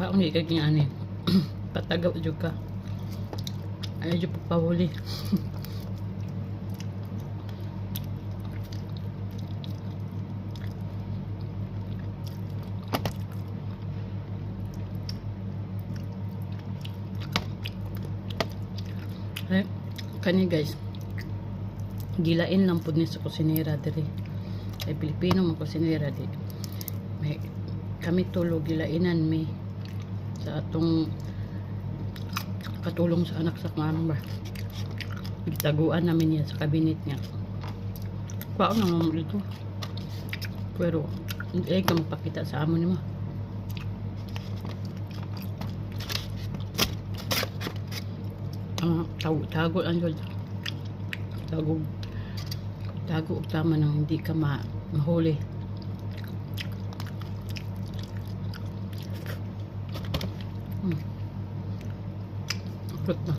Kaon di kaging ani. Patagaw jud ka. Ay jud pagpahuli. Ay, kani guys. Gilain lang pud ni sa kusinera diri. Ay Pilipino man kusinera di. May kami tulo gilainan mi sa atong katulong sa anak sa mama ba. Gitaguan namin yan sa kabinet niya. Kwaon naman mo dito. Pero hindi ka magpakita sa amo ni mo. Tago ang yun. Tago tama nang hindi ka mahuli. Fruit na.